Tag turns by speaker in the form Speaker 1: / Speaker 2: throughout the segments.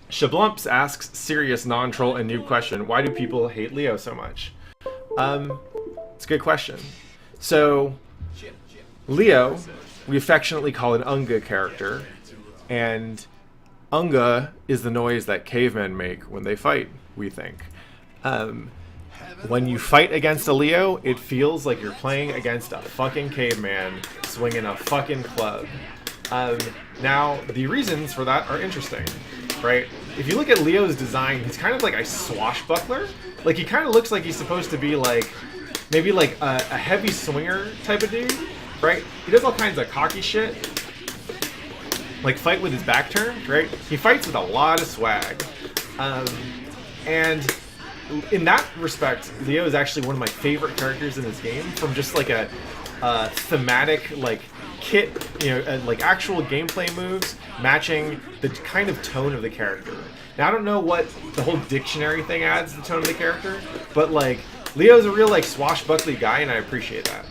Speaker 1: Shablumps asks serious non-troll and noob question: why do people hate Leo so much? It's a good question. So, Leo, we affectionately call an Unga character, and Unga is the noise that cavemen make when they fight, we think. When you fight against a Leo, it feels like you're playing against a fucking caveman swinging a fucking club. Now, the reasons for that are interesting, right? If you look at Leo's design, he's kind of like a swashbuckler. Like, he kind of looks like he's supposed to be like, maybe like a heavy swinger type of dude, right? He does all kinds of cocky shit, like fight with his back turned, right? He fights with a lot of swag. And in that respect, Leo is actually one of my favorite characters in this game, from just like a thematic, like, kit, like actual gameplay moves matching the kind of tone of the character. Now, I don't know what the whole dictionary thing adds to the tone of the character, but like, Leo's a real like swashbuckly guy, and I appreciate that.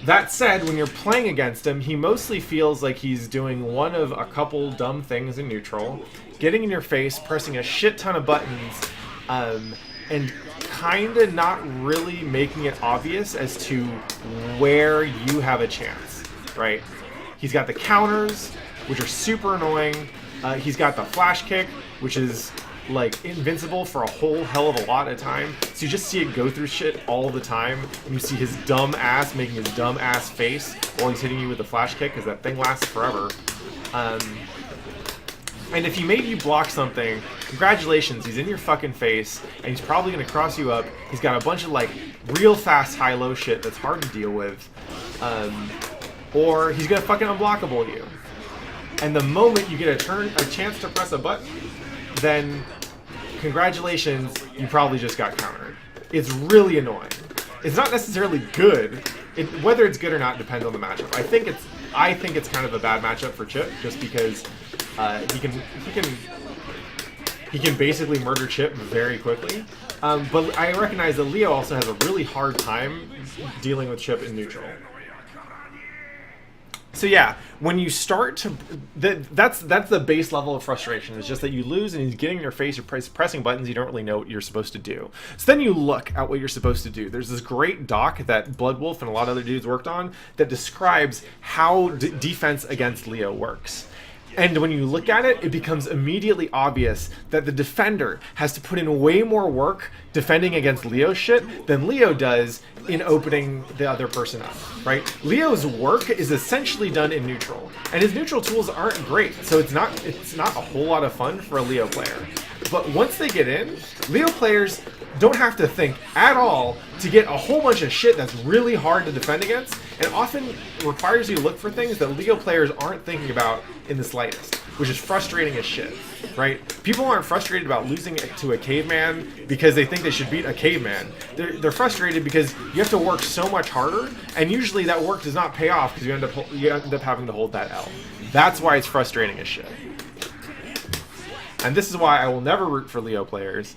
Speaker 1: That said, when you're playing against him, he mostly feels like he's doing one of a couple dumb things in neutral: getting in your face, pressing a shit ton of buttons, and kind of not really making it obvious as to where you have a chance, right? He's got the counters, which are super annoying. He's got the flash kick, which is like invincible for a whole hell of a lot of time. So you just see it go through shit all the time, and you see his dumb ass making his dumb ass face while he's hitting you with the flash kick, because that thing lasts forever. And if he made you block something, congratulations, he's in your fucking face, and he's probably going to cross you up. He's got a bunch of, like, real fast high-low shit that's hard to deal with. Or he's going to fucking unblockable you. And the moment you get a chance to press a button, then congratulations, you probably just got countered. It's really annoying. It's not necessarily good. Whether it's good or not depends on the matchup. I think it's kind of a bad matchup for Chip, just because he can basically murder Chip very quickly. But I recognize that Leo also has a really hard time dealing with Chip in neutral. So yeah, when you start to, that's the base level of frustration. It's just that you lose, and he's getting in your face, you're pressing buttons, you don't really know what you're supposed to do. So then you look at what you're supposed to do. There's this great doc that Bloodwolf and a lot of other dudes worked on that describes how defense against Leo works. And when you look at it, it becomes immediately obvious that the defender has to put in way more work defending against Leo's shit than Leo does in opening the other person up, right? Leo's work is essentially done in neutral, and his neutral tools aren't great, so it's not a whole lot of fun for a Leo player. But once they get in, Leo players don't have to think at all to get a whole bunch of shit that's really hard to defend against, and often requires you to look for things that Leo players aren't thinking about in the slightest, which is frustrating as shit, right? People aren't frustrated about losing to a caveman because they think they should beat a caveman. They're frustrated because you have to work so much harder, and usually that work does not pay off because you end up having to hold that L. That's why it's frustrating as shit. And this is why I will never root for Leo players.